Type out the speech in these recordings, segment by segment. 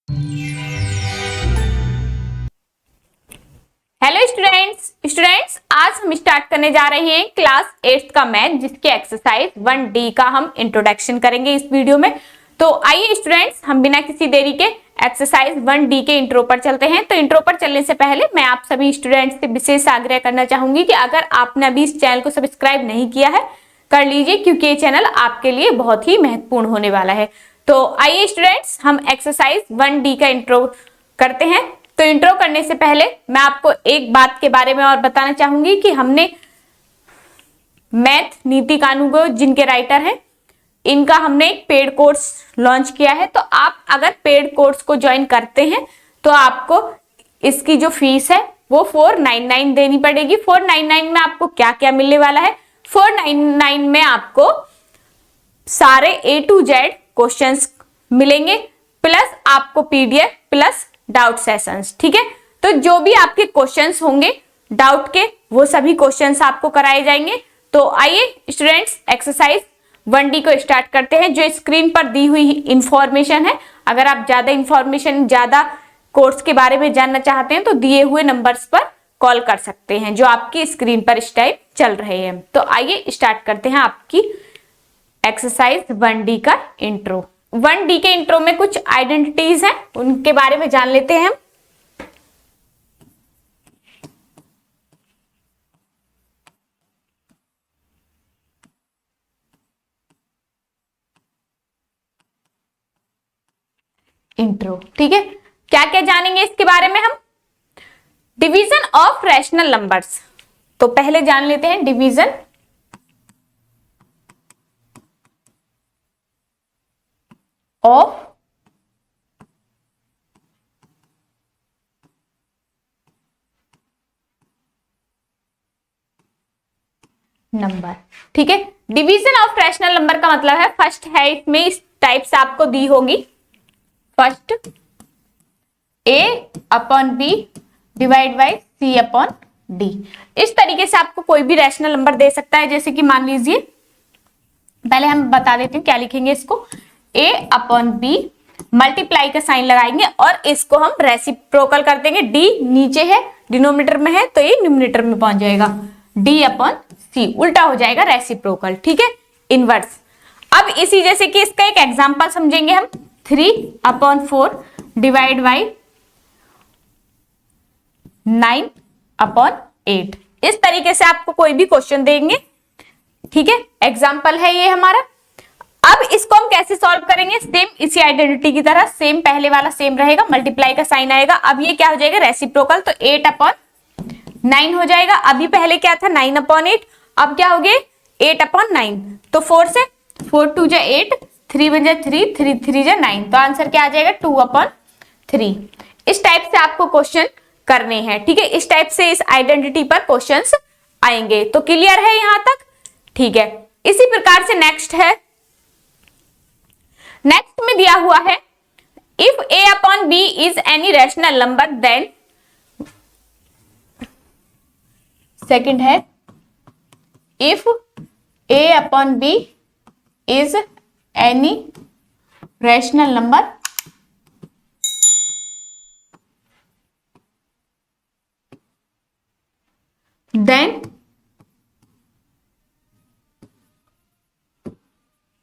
Hello students आज हम start करने जा रहे हैं क्लास 8th का मैथ, जिसके एक्सरसाइज 1D का हम इंट्रोडक्शन करेंगे इस वीडियो में। तो आइए स्टूडेंट्स, हम बिना किसी देरी के एक्सरसाइज 1D के इंट्रो पर चलते हैं। तो इंट्रो पर चलने से पहले मैं आप सभी स्टूडेंट्स से विशेष आग्रह करना चाहूंगी कि अगर आपने अभी इस चैनल को सब्सक्राइब नहीं किया है, कर लीजिए, क्योंकि ये चैनल आपके लिए बहुत ही महत्वपूर्ण होने वाला है। तो आइए स्टूडेंट्स, हम एक्सरसाइज 1D का इंट्रो करते हैं। तो इंट्रो करने से पहले मैं आपको एक बात के बारे में और बताना चाहूंगी कि हमने मैथ नीति कानून जिनके राइटर हैं, इनका हमने एक पेड कोर्स लॉन्च किया है। तो आप अगर पेड कोर्स को ज्वाइन करते हैं तो आपको इसकी जो फीस है वो 499 देनी पड़ेगी। 499 में आपको क्या क्या मिलने वाला है? 499 में आपको सारे A to Z क्वेश्चंस मिलेंगे, प्लस आपको PDF प्लस डाउट सेशंस। ठीक है, तो जो भी आपके क्वेश्चंस होंगे डाउट के, वो सभी क्वेश्चंस आपको कराए जाएंगे। तो आइए स्टूडेंट्स, एक्सरसाइज 1D को स्टार्ट करते हैं। जो स्क्रीन पर दी हुई इंफॉर्मेशन है, अगर आप ज्यादा कोर्स के बारे में जानना चाहते हैं तो दिए हुए नंबर्स पर कॉल कर सकते हैं, जो आपकी स्क्रीन पर इस टाइम चल रहे हैं। तो आइए स्टार्ट करते हैं आपकी एक्सरसाइज 1D का इंट्रो। 1D के इंट्रो में कुछ आइडेंटिटीज हैं, उनके बारे में जान लेते हैं हम। इंट्रो, ठीक है, क्या क्या जानेंगे इसके बारे में हम? Division of rational numbers. तो पहले जान लेते हैं डिवीजन ऑफ नंबर। ठीक है, डिवीजन ऑफ रैशनल नंबर का मतलब है, फर्स्ट है इसमें इस टाइप से आपको दी होगी, first A/B divide by C/D। इस तरीके से आपको कोई भी रैशनल नंबर दे सकता है। जैसे कि मान लीजिए, पहले हम बता देते हैं क्या लिखेंगे इसको। A/B मल्टीप्लाई का साइन लगाएंगे और इसको हम रेसिप्रोकल कर देंगे। D नीचे है, डिनोमिनेटर में है, तो ये न्यूमरेटर में पहुंच जाएगा। D/C उल्टा हो जाएगा रेसिप्रोकल। ठीक है, इनवर्स। अब इसी जैसे कि इसका एक एग्जांपल समझेंगे हम। 3/4 डिवाइड बाई 9/8। इस तरीके से आपको कोई भी क्वेश्चन देंगे। ठीक है, एग्जाम्पल है ये हमारा। अब इसको हम कैसे सॉल्व करेंगे? सेम इसी आइडेंटिटी की तरह, सेम पहले वाला सेम रहेगा, मल्टीप्लाई का साइन आएगा। अब ये क्या हो जाएगा? रेसिप्रोकल, तो 8/9 हो जाएगा। अभी पहले क्या था? 9/8। अब क्या हो गया? 8/9। तो 4 से 4 2 जा 8, 3 1 जा 3, 3 3 जा 9। तो आंसर क्या आ जाएगा? 2/3। इस टाइप से आपको क्वेश्चन करने हैं। ठीक है, इस टाइप से इस आइडेंटिटी पर क्वेश्चंस आएंगे। तो क्लियर है यहां तक? ठीक है, इसी प्रकार से नेक्स्ट है। नेक्स्ट में दिया हुआ है, if A/B is any rational number then, second है, if A/B is any rational number then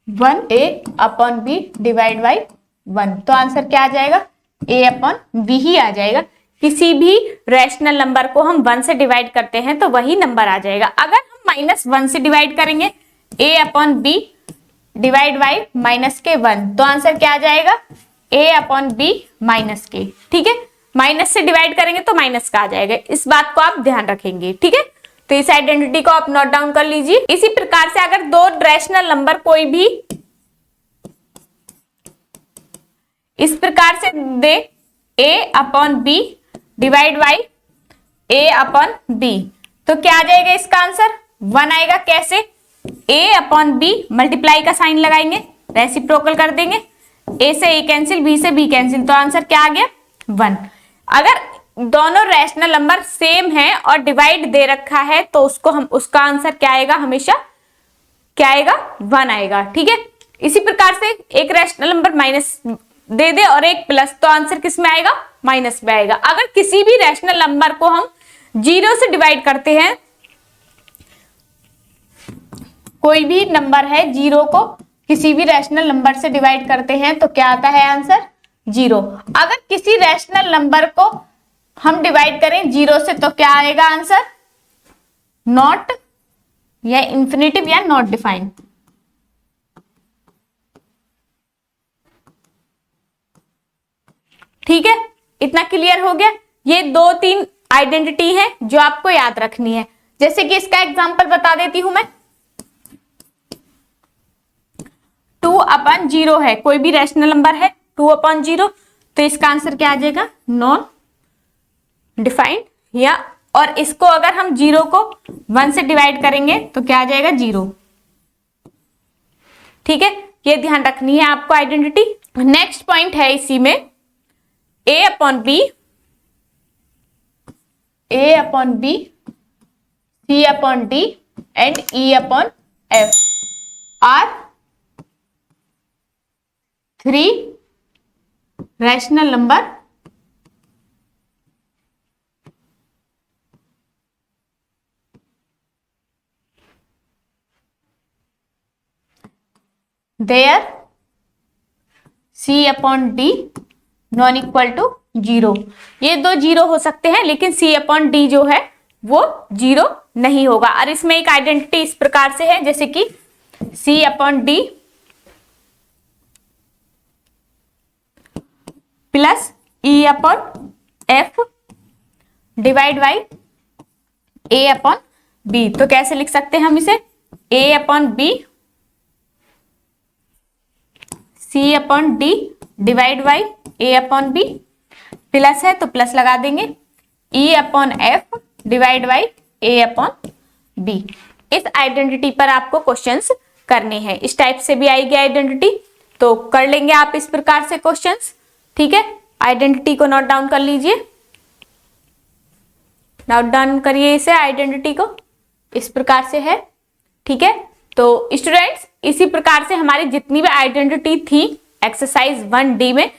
1A/B divide by 1। तो आंसर क्या आ जाएगा? A/B ही आ जाएगा। किसी भी रैशनल नंबर को हम 1 से डिवाइड करते हैं तो वही नंबर आ जाएगा। अगर हम -1 से डिवाइड करेंगे A/B डिवाइड बाई -1, तो आंसर क्या आ जाएगा? A/B -K। ठीक है, माइनस से डिवाइड करेंगे तो माइनस का आ जाएगा। इस बात को आप ध्यान रखेंगे। ठीक है, तो इस आइडेंटिटी को आप नोट डाउन कर लीजिए। इसी प्रकार से अगर दो रैशनल नंबर कोई भी इस प्रकार से दे, A/B डिवाइड बाई A/B, तो क्या आ जाएगा इसका आंसर? 1 आएगा। कैसे? A/B मल्टीप्लाई का साइन लगाएंगे, रेसिप्रोकल कर देंगे, A से A कैंसिल, B से B कैंसिल, तो आंसर क्या आ गया? 1। अगर दोनों रैशनल नंबर सेम है और डिवाइड दे रखा है तो उसका आंसर क्या आएगा? हमेशा क्या आएगा? 1 आएगा। ठीक है, इसी प्रकार से एक रैशनल नंबर दे दे और एक प्लस, तो आंसर किस में आएगा? माइनस में आएगा। अगर किसी भी रैशनल नंबर को हम 0 से डिवाइड करते हैं, कोई भी नंबर है 0 को किसी भी रैशनल नंबर से डिवाइड करते हैं तो क्या आता है आंसर? 0। अगर किसी रैशनल नंबर को हम डिवाइड करें 0 से तो क्या आएगा आंसर? नॉट या इंफिनिटिव या नॉट डिफाइंड। ठीक है, इतना क्लियर हो गया। ये 2-3 आइडेंटिटी है जो आपको याद रखनी है। जैसे कि इसका एग्जांपल बता देती हूं मैं। 2/0 है, कोई भी रैशनल नंबर है 2/0, तो इसका आंसर क्या आ जाएगा? Non defined. या और इसको अगर हम 0 को 1 से डिवाइड करेंगे तो क्या आ जाएगा? 0। ठीक है, ये ध्यान रखनी है आपको आइडेंटिटी। नेक्स्ट पॉइंट है इसी में A/B, A/B, C/D and E/F are 3 rational number there C/D non equal to 0। ये 2 0 हो सकते हैं लेकिन C/D जो है वो 0 नहीं होगा। और इसमें एक आइडेंटिटी इस प्रकार से है जैसे कि C/D plus E/F divide by A/B। तो कैसे लिख सकते हैं हम इसे? A/B C/D divide by A/B, plus है तो प्लस लगा देंगे, E/F डिवाइड बाई A/B। इस आइडेंटिटी पर आपको क्वेश्चंस करने हैं। इस टाइप से भी आएगी आइडेंटिटी तो कर लेंगे आप इस प्रकार से क्वेश्चंस। ठीक है, आइडेंटिटी को नोट डाउन कर लीजिए, नोट डाउन करिए इसे, आइडेंटिटी को इस प्रकार से है। ठीक है, तो स्टूडेंट्स इसी प्रकार से हमारी जितनी भी आइडेंटिटी थी एक्सरसाइज 1D में,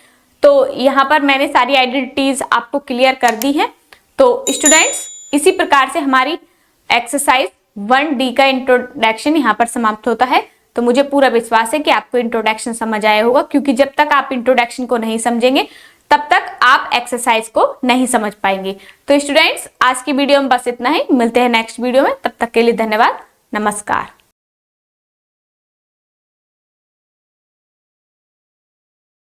तो यहाँ पर मैंने सारी आइडेंटिटीज आपको क्लियर कर दी है। तो स्टूडेंट्स इसी प्रकार से हमारी एक्सरसाइज 1D का इंट्रोडक्शन यहाँ पर समाप्त होता है। तो मुझे पूरा विश्वास है कि आपको इंट्रोडक्शन समझ आया होगा, क्योंकि जब तक आप इंट्रोडक्शन को नहीं समझेंगे तब तक आप एक्सरसाइज को नहीं समझ पाएंगे। तो स्टूडेंट्स आज की वीडियो में बस इतना ही, मिलते हैं नेक्स्ट वीडियो में, तब तक के लिए धन्यवाद, नमस्कार।